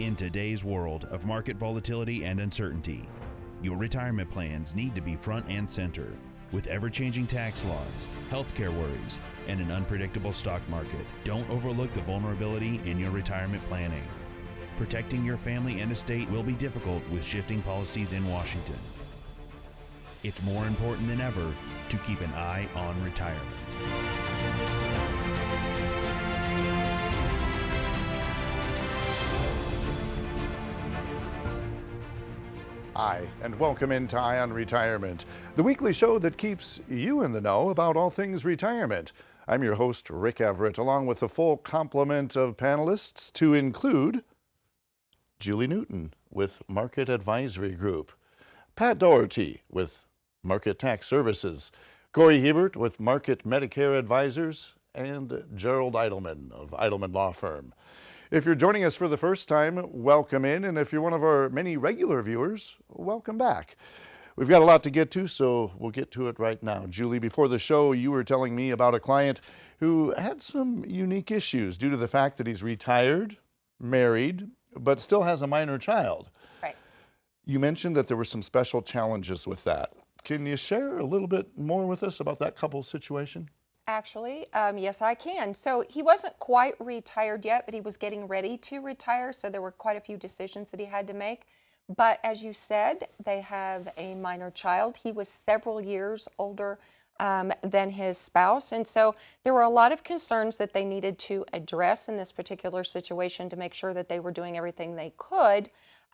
In today's world of market volatility and uncertainty, your retirement plans need to be front and center. With ever-changing tax laws, healthcare worries, and an unpredictable stock market, don't overlook the vulnerability in your retirement planning. Protecting your family and estate will be difficult with shifting policies in Washington. It's more important than ever to keep an eye on retirement. Hi, and welcome into Eye on Retirement, the weekly show that keeps you in the know about all things retirement. I'm your host, Rick Everett, along with a full complement of panelists to include Julie Newton with Market Advisory Group, Pat Dougherty with Market Tax Services, Cory Hiebert with Market Medicare Advisors, and Gerald Eidelman of Eidelman Law Firm. If you're joining us for the first time, welcome in, and if you're one of our many regular viewers, welcome back. We've got a lot to get to, so we'll get to it right now. Julie, before the show, you were telling me about a client who had some unique issues due to the fact that he's retired, married, but still has a minor child. Right. You mentioned that there were some special challenges with that. Can you share a little bit more with us about that couple's situation? Actually, yes, I can. So he wasn't quite retired yet, but he was getting ready to retire. So there were quite a few decisions that he had to make. But as you said, they have a minor child. He was several years older than his spouse. And so there were a lot of concerns that they needed to address in this particular situation to make sure that they were doing everything they could.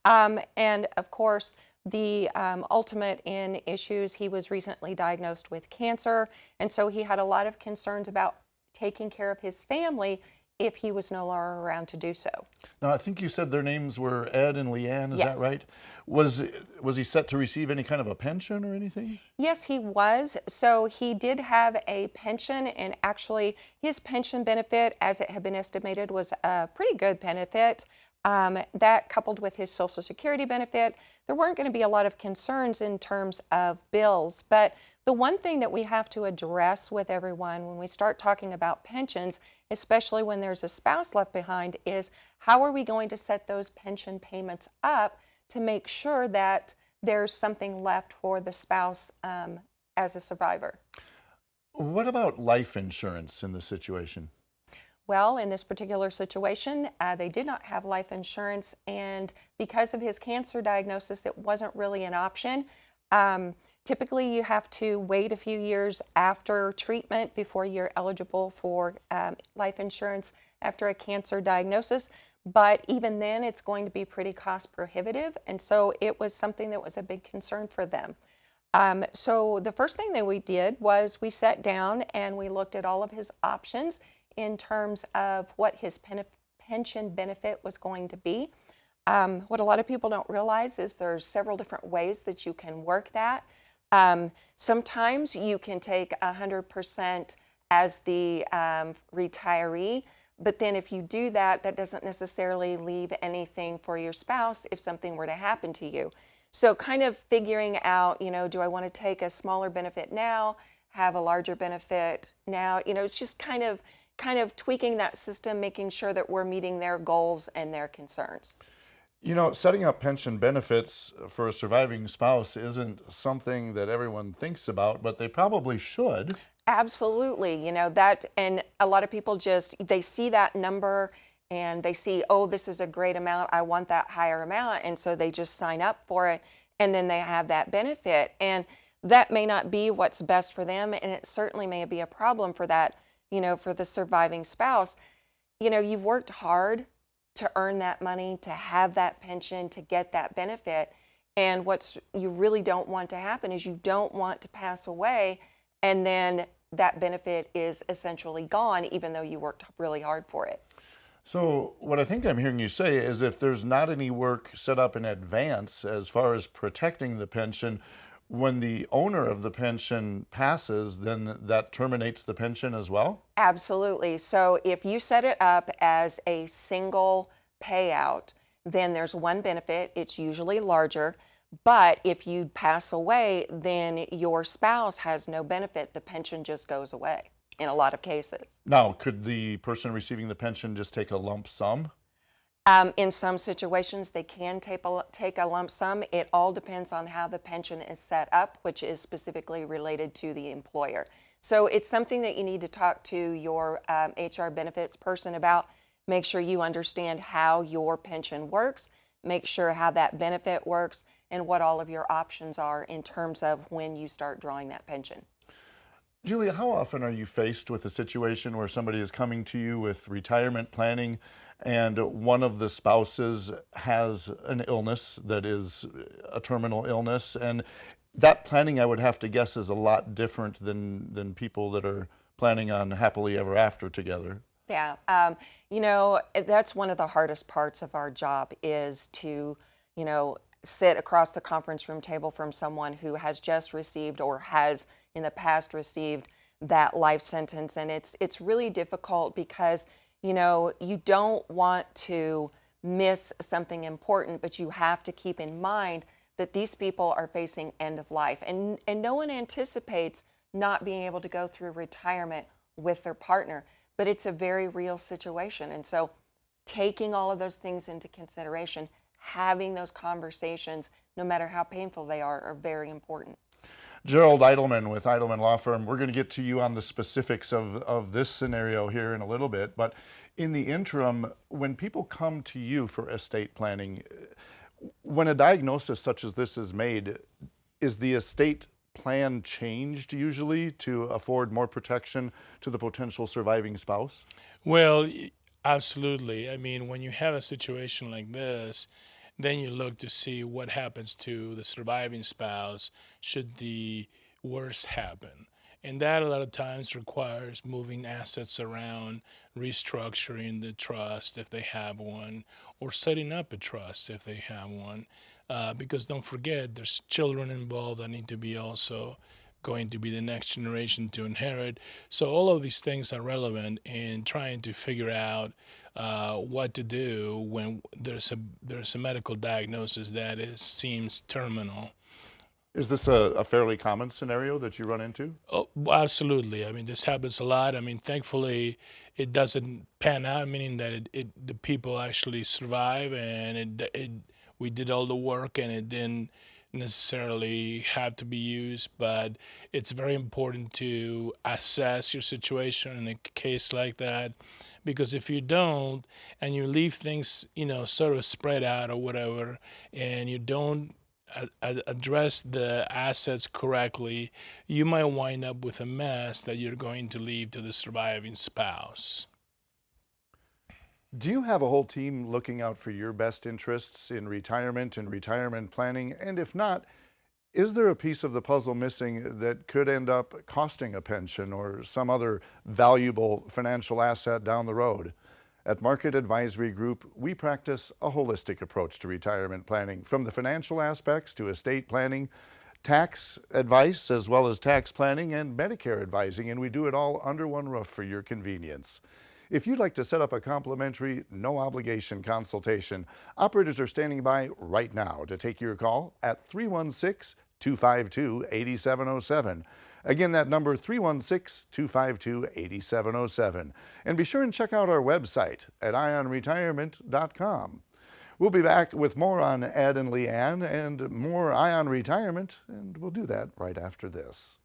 And of course, the ultimate in issues, he was recently diagnosed with cancer, and so he had a lot of concerns about taking care of his family if he was no longer around to do so. Now, I think you said their names were Ed and Leanne, is Yes. that right? Was he set to receive any kind of a pension or anything? Yes, he was. So he did have a pension, and actually his pension benefit, as it had been estimated, was a pretty good benefit. That coupled with his Social Security benefit, there weren't going to be a lot of concerns in terms of bills. But the one thing that we have to address with everyone when we start talking about pensions, especially when there's a spouse left behind, is how are we going to set those pension payments up to make sure that there's something left for the spouse as a survivor. What about life insurance in this situation? Well, in this particular situation, they did not have life insurance, and because of his cancer diagnosis, it wasn't really an option. Typically, you have to wait a few years after treatment before you're eligible for life insurance after a cancer diagnosis, but even then, it's going to be pretty cost prohibitive, and so it was something that was a big concern for them. So the first thing that we did was we sat down and we looked at all of his options in terms of what his pension benefit was going to be. What a lot of people don't realize is there's several different ways that you can work that. Sometimes you can take 100% as the retiree, but then if you do that, that doesn't necessarily leave anything for your spouse if something were to happen to you. So kind of figuring out, do I want to take a smaller benefit now, have a larger benefit now? It's just kind of tweaking that system, making sure that we're meeting their goals and their concerns. Setting up pension benefits for a surviving spouse isn't something that everyone thinks about, but they probably should. Absolutely. That, and a lot of people they see that number and they see, oh, this is a great amount, I want that higher amount, and so they just sign up for it, and then they have that benefit. And that may not be what's best for them, and it certainly may be a problem for that, for the surviving spouse. You've worked hard to earn that money, to have that pension, to get that benefit. And what you really don't want to happen is you don't want to pass away and then that benefit is essentially gone, even though you worked really hard for it. So what I think I'm hearing you say is if there's not any work set up in advance as far as protecting the pension, when the owner of the pension passes, then that terminates the pension as well? Absolutely. So if you set it up as a single payout, then there's one benefit. It's usually larger. But if you pass away, then your spouse has no benefit. The pension just goes away in a lot of cases. Now, could the person receiving the pension just take a lump sum? In some situations, they can take a lump sum. It all depends on how the pension is set up, which is specifically related to the employer. So it's something that you need to talk to your HR benefits person about. Make sure you understand how your pension works, make sure how that benefit works, and what all of your options are in terms of when you start drawing that pension. Julia, how often are you faced with a situation where somebody is coming to you with retirement planning and one of the spouses has an illness that is a terminal illness, and that planning, I would have to guess, is a lot different than people that are planning on happily ever after together? Yeah, that's one of the hardest parts of our job is to, sit across the conference room table from someone who has just received or has in the past received that life sentence. And it's really difficult because, you don't want to miss something important, but you have to keep in mind that these people are facing end of life. And no one anticipates not being able to go through retirement with their partner, but it's a very real situation. And so taking all of those things into consideration, having those conversations, no matter how painful they are very important. Gerald Eidelman with Eidelman Law Firm. We're going to get to you on the specifics of this scenario here in a little bit, but in the interim, when people come to you for estate planning, when a diagnosis such as this is made, is the estate plan changed usually to afford more protection to the potential surviving spouse? Well, absolutely. I mean, when you have a situation like this, then you look to see what happens to the surviving spouse should the worst happen. And that a lot of times requires moving assets around, restructuring the trust if they have one, or setting up a trust if they have one. Because don't forget, there's children involved that need to be also going to be the next generation to inherit. So all of these things are relevant in trying to figure out what to do when there's a medical diagnosis that seems terminal. Is this a fairly common scenario that you run into? Oh, absolutely. I mean, this happens a lot. I mean, thankfully, it doesn't pan out, meaning that the people actually survive, and we did all the work, and it didn't necessarily have to be used. But it's very important to assess your situation in a case like that, because if you don't, and you leave things, sort of spread out or whatever, and you don't address the assets correctly, you might wind up with a mess that you're going to leave to the surviving spouse. Do you have a whole team looking out for your best interests in retirement and retirement planning? And if not, is there a piece of the puzzle missing that could end up costing a pension or some other valuable financial asset down the road? At Market Advisory Group, we practice a holistic approach to retirement planning, from the financial aspects to estate planning, tax advice, as well as tax planning and Medicare advising, and we do it all under one roof for your convenience. If you'd like to set up a complimentary, no-obligation consultation, operators are standing by right now to take your call at 316-252-8707. Again, that number, 316-252-8707. And be sure and check out our website at ionretirement.com. We'll be back with more on Ed and Leanne and more Ion Retirement, and we'll do that right after this.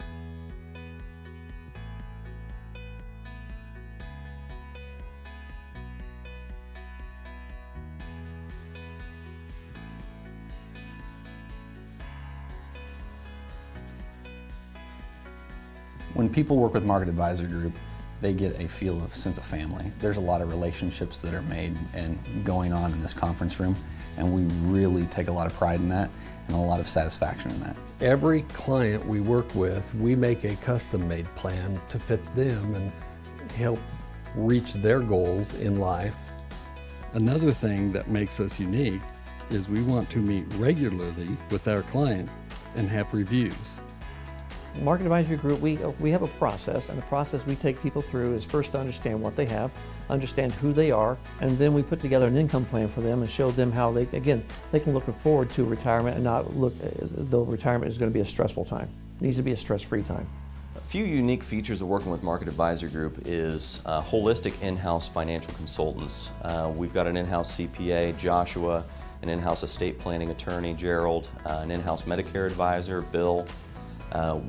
When people work with Market Advisor Group, they get a feel of sense of family. There's a lot of relationships that are made and going on in this conference room, and we really take a lot of pride in that and a lot of satisfaction in that. Every client we work with, we make a custom-made plan to fit them and help reach their goals in life. Another thing that makes us unique is we want to meet regularly with our clients and have reviews. Market Advisory Group, we have a process, and the process we take people through is first to understand what they have, understand who they are, and then we put together an income plan for them and show them how they can look forward to retirement and not look, though retirement is going to be a stressful time. It needs to be a stress-free time. few unique features of working with Market Advisor Group is holistic in-house financial consultants. We've got an in-house CPA, Joshua, an in-house estate planning attorney, Gerald, an in-house Medicare advisor, Bill.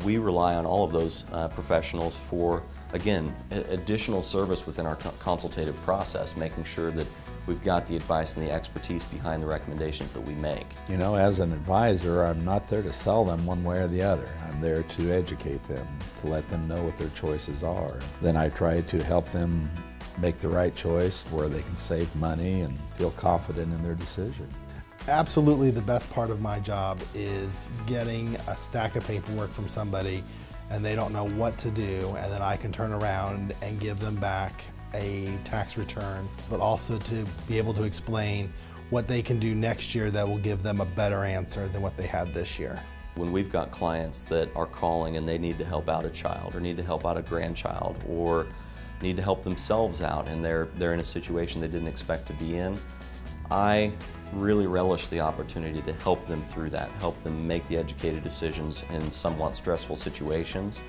We rely on all of those professionals for, again, additional service within our consultative process, making sure that we've got the advice and the expertise behind the recommendations that we make. You know, as an advisor, I'm not there to sell them one way or the other. I'm there to educate them, to let them know what their choices are. Then I try to help them make the right choice where they can save money and feel confident in their decision. Absolutely the best part of my job is getting a stack of paperwork from somebody and they don't know what to do, and then I can turn around and give them back a tax return, but also to be able to explain what they can do next year that will give them a better answer than what they had this year. When we've got clients that are calling and they need to help out a child or need to help out a grandchild or need to help themselves out and they're in a situation they didn't expect to be in, I really relish the opportunity to help them through that, help them make the educated decisions in somewhat stressful situations,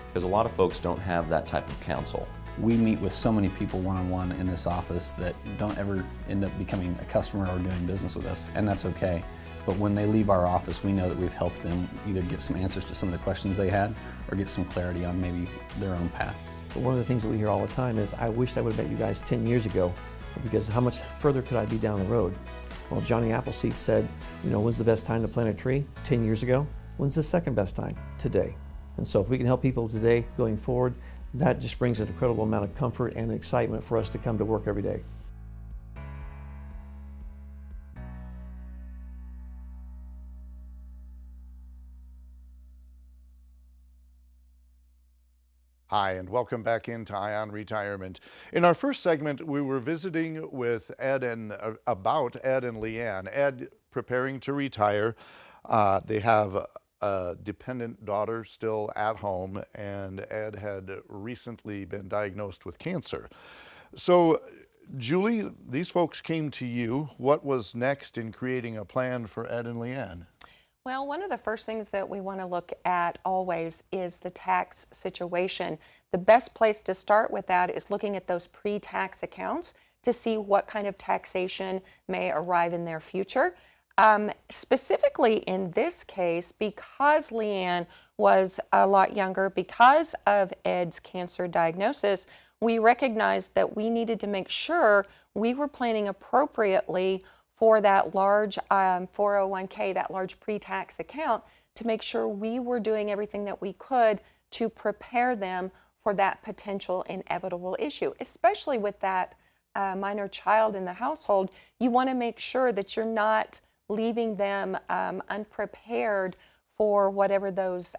because a lot of folks don't have that type of counsel. We meet with so many people one-on-one in this office that don't ever end up becoming a customer or doing business with us, and that's okay. But when they leave our office, we know that we've helped them either get some answers to some of the questions they had or get some clarity on maybe their own path. But one of the things that we hear all the time is, I wish I would have met you guys 10 years ago, because how much further could I be down the road? Well, Johnny Appleseed said, you know, when's the best time to plant a tree? 10 years ago. When's the second best time? Today. And so if we can help people today going forward, that just brings an incredible amount of comfort and excitement for us to come to work every day. Hi, and welcome back into Ion Retirement. In our first segment, we were visiting with Ed and about Ed and Leanne. Ed preparing to retire. They have a dependent daughter still at home, and Ed had recently been diagnosed with cancer. So, Julie, these folks came to you. What was next in creating a plan for Ed and Leanne? Well, one of the first things that we want to look at always is the tax situation. The best place to start with that is looking at those pre-tax accounts to see what kind of taxation may arrive in their future. Specifically in this case, because Leanne was a lot younger, because of Ed's cancer diagnosis, we recognized that we needed to make sure we were planning appropriately for that large 401k, that large pre-tax account, to make sure we were doing everything that we could to prepare them for that potential inevitable issue. Especially with that minor child in the household, you want to make sure that you're not leaving them unprepared for whatever those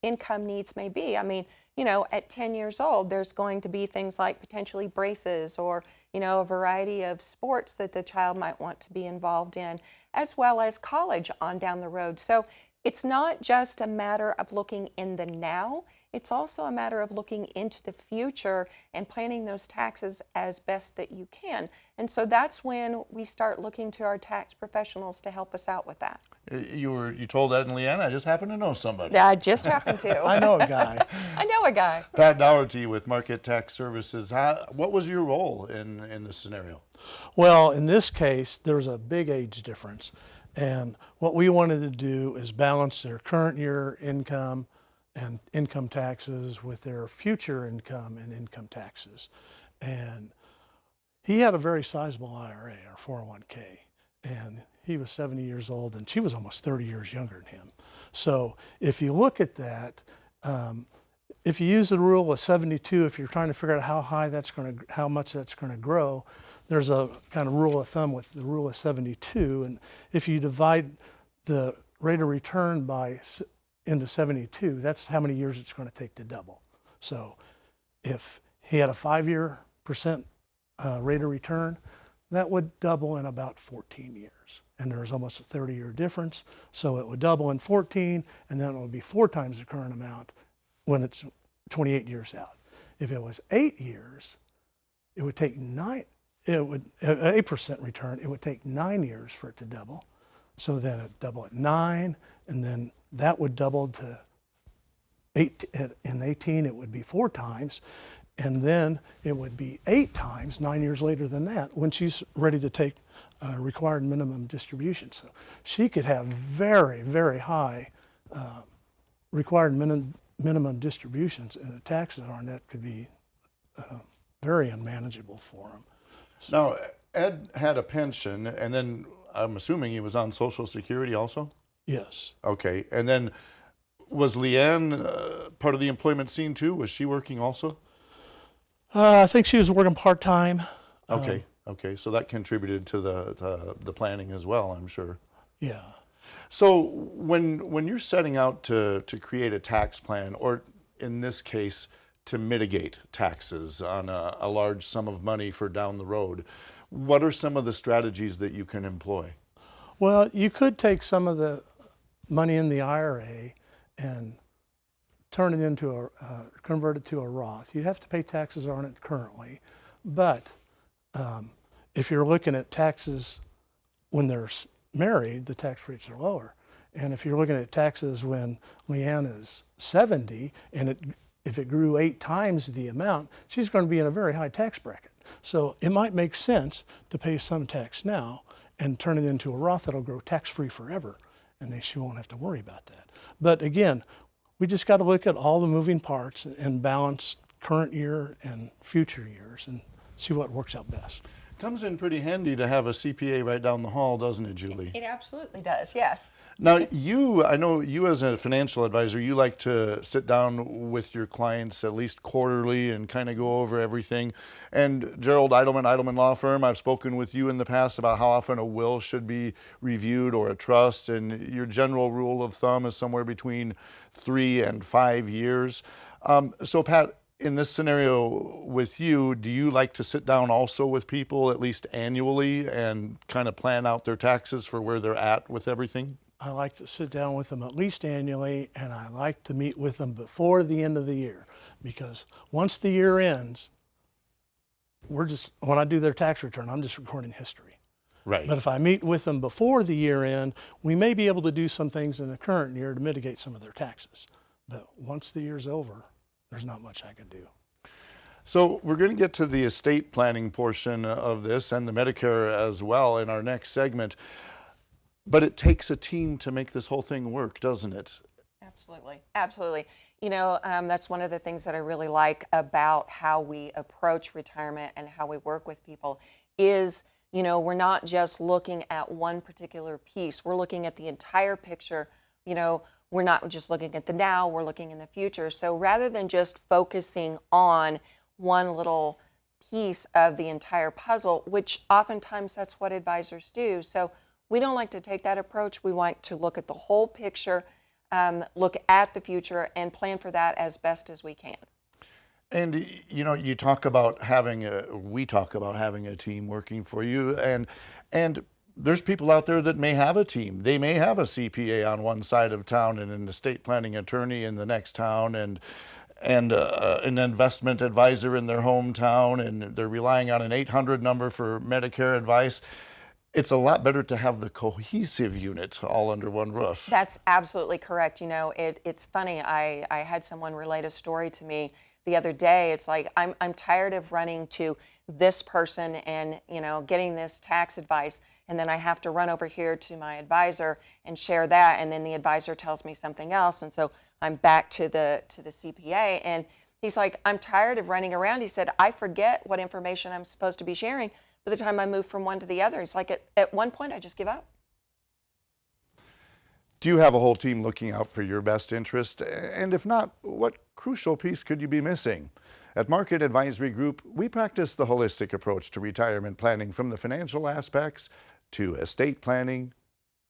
income needs may be. I mean, you know, at 10 years old, there's going to be things like potentially braces or, you know, a variety of sports that the child might want to be involved in, as well as college on down the road. So it's not just a matter of looking in the now, it's also a matter of looking into the future and planning those taxes as best that you can. And so that's when we start looking to our tax professionals to help us out with that. You told Ed and Leanne, I just happen to know somebody. I just happen to. I know a guy. I know a guy. Pat Dougherty with Market Tax Services. What was your role in this scenario? Well, in this case, there's a big age difference. And what we wanted to do is balance their current year income and income taxes with their future income and income taxes. And he had a very sizable IRA, or 401k, and he was 70 years old and she was almost 30 years younger than him. So if you look at that, if you use the rule of 72, if you're trying to figure out how much that's going to grow, there's a kind of rule of thumb with the rule of 72, and if you divide the rate of return into 72, that's how many years it's going to take to double. So if he had a 5% rate of return, that would double in about 14 years. And there's almost a 30-year difference. So it would double in 14, and then it would be 4 times the current amount when it's 28 years out. If it was 8 years, it would take 8% return, it would take 9 years for it to double. So then it'd double at 9, and then that would double to in 18 it would be 4 times, and then it would be 8 times 9 years later than that when she's ready to take required minimum distributions. So she could have very, very high required minimum distributions, and the taxes on that could be very unmanageable for them. Now, Ed had a pension, and then I'm assuming he was on Social Security also? Yes. Okay, and then was Leanne part of the employment scene too? Was she working also? I think she was working part-time. Okay, okay, so that contributed to the planning as well, I'm sure. Yeah. So when you're setting out to create a tax plan, or in this case, to mitigate taxes on a large sum of money for down the road, what are some of the strategies that you can employ? Well, you could take some of the money in the IRA and turn it into convert it to a Roth. You'd have to pay taxes on it currently, but if you're looking at taxes when they're married, the tax rates are lower. And if you're looking at taxes when Leanne is 70 and if it grew 8 times the amount, she's going to be in a very high tax bracket. So it might make sense to pay some tax now and turn it into a Roth that'll grow tax-free forever, and then she won't have to worry about that. But again, we just got to look at all the moving parts and balance current year and future years and see what works out best. Comes in pretty handy to have a CPA right down the hall, doesn't it, Julie? It absolutely does, yes. Now, I know you as a financial advisor, you like to sit down with your clients at least quarterly and kind of go over everything. And Gerald, Eidelman Law Firm, I've spoken with you in the past about how often a will should be reviewed or a trust, and your general rule of thumb is somewhere between 3 and 5 years. So Pat, in this scenario with you, do you like to sit down also with people at least annually and kind of plan out their taxes for where they're at with everything? I like to sit down with them at least annually, and I like to meet with them before the end of the year, because once the year ends, when I do their tax return, I'm just recording history. Right. But if I meet with them before the year end, we may be able to do some things in the current year to mitigate some of their taxes. But once the year's over, there's not much I can do. So we're going to get to the estate planning portion of this and the Medicare as well in our next segment. But it takes a team to make this whole thing work, doesn't it? Absolutely, absolutely. You know, that's one of the things that I really like about how we approach retirement and how we work with people is, you know, we're not just looking at one particular piece. We're looking at the entire picture. You know, we're not just looking at the now, we're looking in the future. So rather than just focusing on one little piece of the entire puzzle, which oftentimes that's what advisors do. So we don't like to take that approach. We want to look at the whole picture, look at the future, and plan for that as best as we can. And you know, we talk about having a team working for you, and there's people out there that may have a team. They may have a CPA on one side of town and an estate planning attorney in the next town, and an investment advisor in their hometown, and they're relying on an 800 number for Medicare advice. It's a lot better to have the cohesive unit all under one roof. That's absolutely correct. You know, it's funny. I had someone relate a story to me the other day. It's like, I'm tired of running to this person and, you know, getting this tax advice, and then I have to run over here to my advisor and share that, and then the advisor tells me something else, and so I'm back to the CPA, and he's like, I'm tired of running around. He said, I forget what information I'm supposed to be sharing by the time I move from one to the other. It's like at one point I just give up. Do you have a whole team looking out for your best interest? And if not, what crucial piece could you be missing? At Market Advisory Group, we practice the holistic approach to retirement planning, from the financial aspects to estate planning,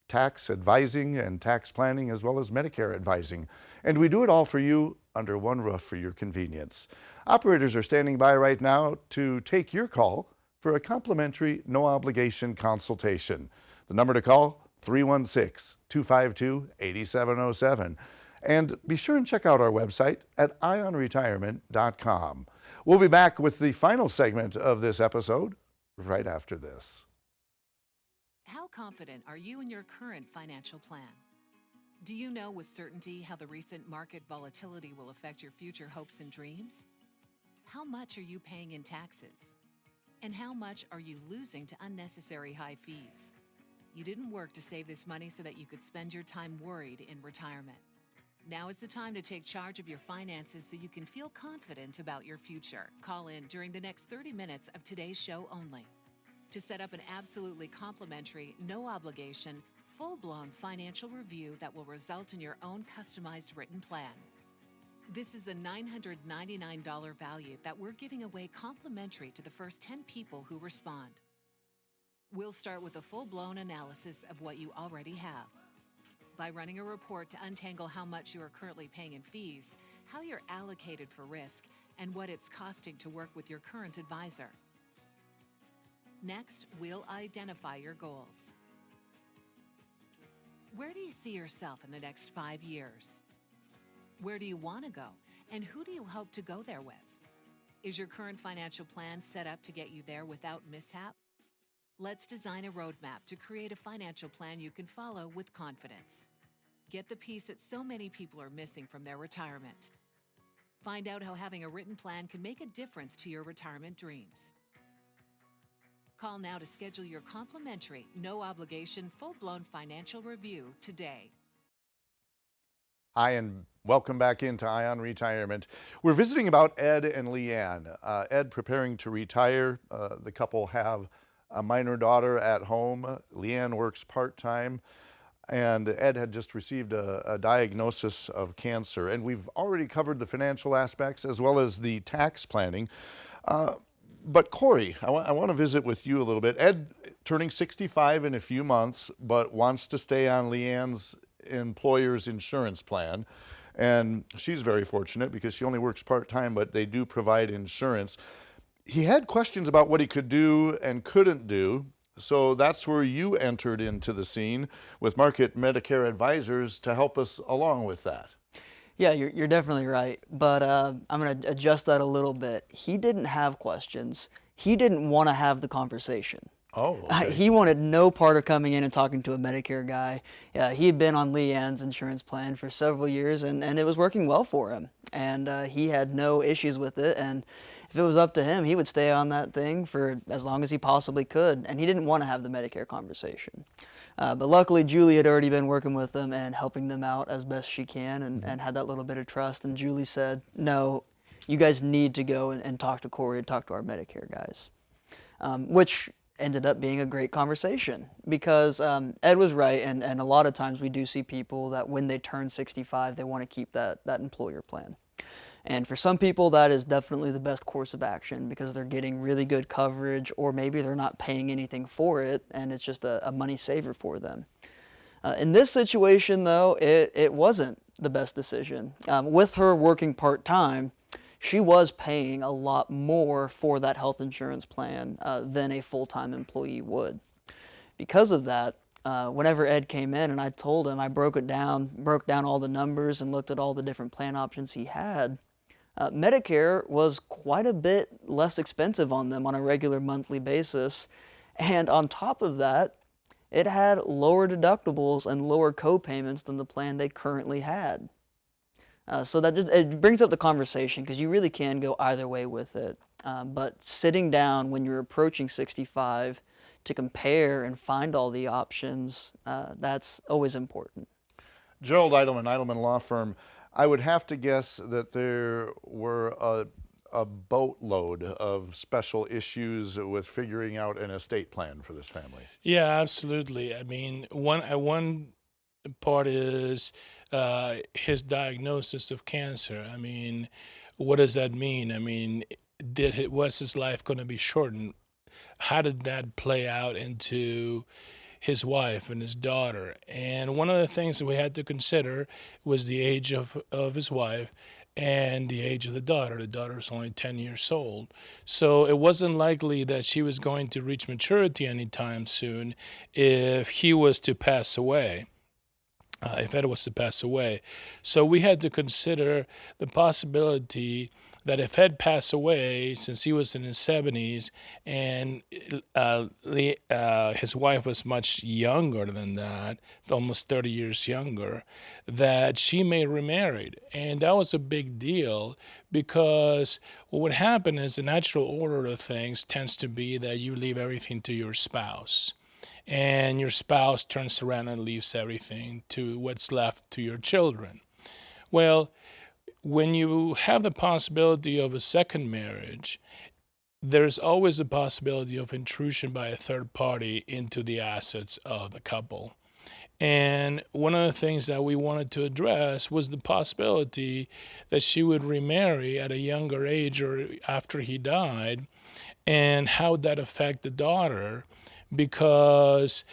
tax advising and tax planning, as well as Medicare advising. And we do it all for you under one roof for your convenience. Operators are standing by right now to take your call for a complimentary, no-obligation consultation. The number to call, 316-252-8707. And be sure and check out our website at ionretirement.com. We'll be back with the final segment of this episode right after this. How confident are you in your current financial plan? Do you know with certainty how the recent market volatility will affect your future hopes and dreams? How much are you paying in taxes? And how much are you losing to unnecessary high fees? You didn't work to save this money so that you could spend your time worried in retirement. Now is the time to take charge of your finances so you can feel confident about your future. Call in during the next 30 minutes of today's show only to set up an absolutely complimentary, no obligation, full-blown financial review that will result in your own customized written plan. This is a $999 value that we're giving away complimentary to the first 10 people who respond. We'll start with a full-blown analysis of what you already have by running a report to untangle how much you are currently paying in fees, how you're allocated for risk, and what it's costing to work with your current advisor. Next, we'll identify your goals. Where do you see yourself in the next 5 years? Where do you want to go, and who do you hope to go there with? Is your current financial plan set up to get you there without mishap? Let's design a roadmap to create a financial plan you can follow with confidence. Get the piece that so many people are missing from their retirement. Find out how having a written plan can make a difference to your retirement dreams. Call now to schedule your complimentary, no obligation, full-blown financial review today. Hi, and welcome back into Eye on Retirement. We're visiting about Ed and Leanne. Ed preparing to retire. The couple have a minor daughter at home. Leanne works part-time, and Ed had just received a diagnosis of cancer. And we've already covered the financial aspects as well as the tax planning. But Cory, I want to visit with you a little bit. Ed turning 65 in a few months, but wants to stay on Leanne's employer's insurance plan. And she's very fortunate because she only works part-time, but they do provide insurance. He had questions about what he could do and couldn't do. So that's where you entered into the scene with Market Medicare Advisors to help us along with that. Yeah, you're definitely right, but I'm going to adjust that a little bit. He didn't have questions. He didn't want to have the conversation. Oh, okay. He wanted no part of coming in and talking to a Medicare guy. He had been on Leanne's insurance plan for several years, and it was working well for him. And he had no issues with it, and if it was up to him, he would stay on that thing for as long as he possibly could, and he didn't want to have the Medicare conversation. But luckily, Julie had already been working with them and helping them out as best she can and had that little bit of trust. And Julie said, no, you guys need to go and talk to Cory and talk to our Medicare guys, which ended up being a great conversation because Ed was right. And a lot of times we do see people that when they turn 65, they want to keep that employer plan. And for some people, that is definitely the best course of action because they're getting really good coverage, or maybe they're not paying anything for it, and it's just a money saver for them. In this situation, though, it wasn't the best decision. With her working part-time, she was paying a lot more for that health insurance plan than a full-time employee would. Because of that, whenever Ed came in and I told him, I broke down all the numbers and looked at all the different plan options he had, Medicare was quite a bit less expensive on them on a regular monthly basis. And on top of that, it had lower deductibles and lower co-payments than the plan they currently had. So that it brings up the conversation because you really can go either way with it. But sitting down when you're approaching 65 to compare and find all the options, that's always important. Gerald Eidelman Law Firm. I would have to guess that there were a boatload of special issues with figuring out an estate plan for this family. Yeah, absolutely. I mean, one part is his diagnosis of cancer. I mean, what does that mean? I mean, was his life going to be shortened? How did that play out into his wife and his daughter? And one of the things that we had to consider was the age of his wife and the age of the daughter. The daughter was only 10 years old. So it wasn't likely that she was going to reach maturity anytime soon if he was to pass away. If Ed was to pass away. So we had to consider the possibility that if Ed passed away, since he was in his 70s, and his wife was much younger than that, almost 30 years younger, that she may remarried. And that was a big deal, because what would happen is the natural order of things tends to be that you leave everything to your spouse, and your spouse turns around and leaves everything to what's left to your children. Well, when you have the possibility of a second marriage, there's always a possibility of intrusion by a third party into the assets of the couple. And one of the things that we wanted to address was the possibility that she would remarry at a younger age or after he died, and how would that affect the daughter, because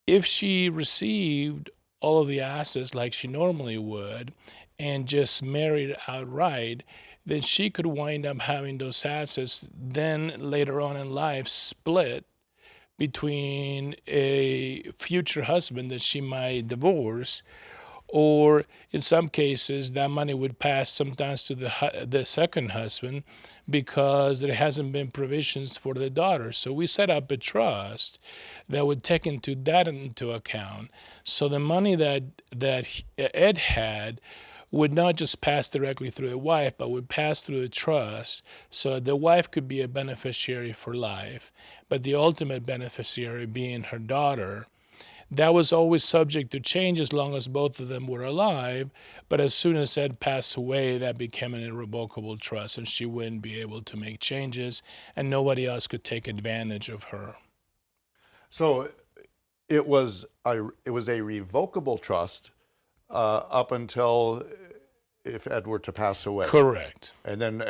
if she received all of the assets like she normally would and just married outright, then she could wind up having those assets then later on in life split between a future husband that she might divorce, or in some cases that money would pass sometimes to the second husband because there hasn't been provisions for the daughter. So we set up a trust that would take that into account. So the money that Ed had would not just pass directly through the wife, but would pass through a trust, so the wife could be a beneficiary for life, but the ultimate beneficiary being her daughter. That was always subject to change as long as both of them were alive, but as soon as Ed passed away, that became an irrevocable trust, and she wouldn't be able to make changes, and nobody else could take advantage of her. So it was a revocable trust up until if Ed were to pass away. Correct. And then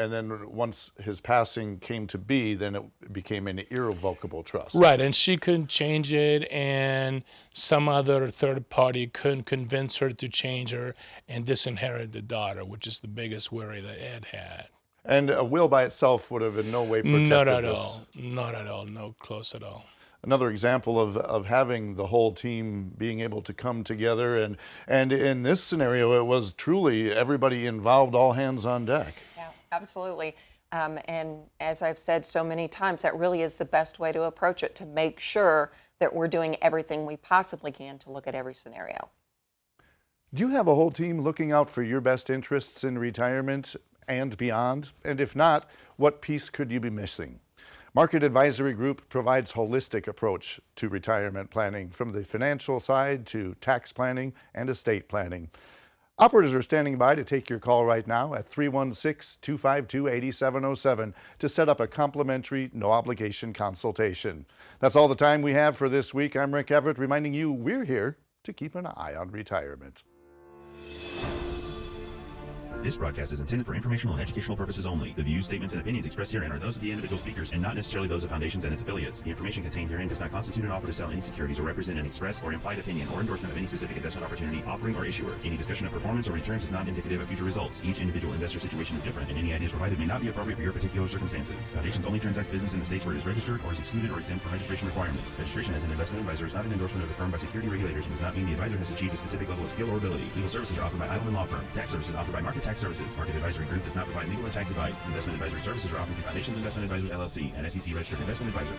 once his passing came to be, then it became an irrevocable trust. Right, and she couldn't change it, and some other third party couldn't convince her to change her and disinherit the daughter, which is the biggest worry that Ed had. And a will by itself would have in no way protected Not at this. all. Not at all. No close at all. Another example of having the whole team being able to come together, and in this scenario, it was truly everybody involved, all hands on deck. Yeah, absolutely. And as I've said so many times, that really is the best way to approach it, to make sure that we're doing everything we possibly can to look at every scenario. Do you have a whole team looking out for your best interests in retirement and beyond? And if not, what piece could you be missing? Market Advisory Group provides holistic approach to retirement planning, from the financial side to tax planning and estate planning. Operators are standing by to take your call right now at 316-252-8707 to set up a complimentary, no-obligation consultation. That's all the time we have for this week. I'm Rick Everett, reminding you we're here to keep an eye on retirement. This broadcast is intended for informational and educational purposes only. The views, statements, and opinions expressed herein are those of the individual speakers and not necessarily those of foundations and its affiliates. The information contained herein does not constitute an offer to sell any securities or represent an express or implied opinion or endorsement of any specific investment opportunity, offering, or issuer. Any discussion of performance or returns is not indicative of future results. Each individual investor situation is different, and any ideas provided may not be appropriate for your particular circumstances. Foundations only transacts business in the states where it is registered or is excluded or exempt from registration requirements. Registration as an investment advisor is not an endorsement of the firm by security regulators and does not mean the advisor has achieved a specific level of skill or ability. Legal services are offered by Eidelman Law Firm. Tax services offered by Market Tax Services. Market Advisory Group does not provide legal or tax advice. Investment advisory services are offered through Foundations Investment Advisors LLC, an SEC registered investment advisor.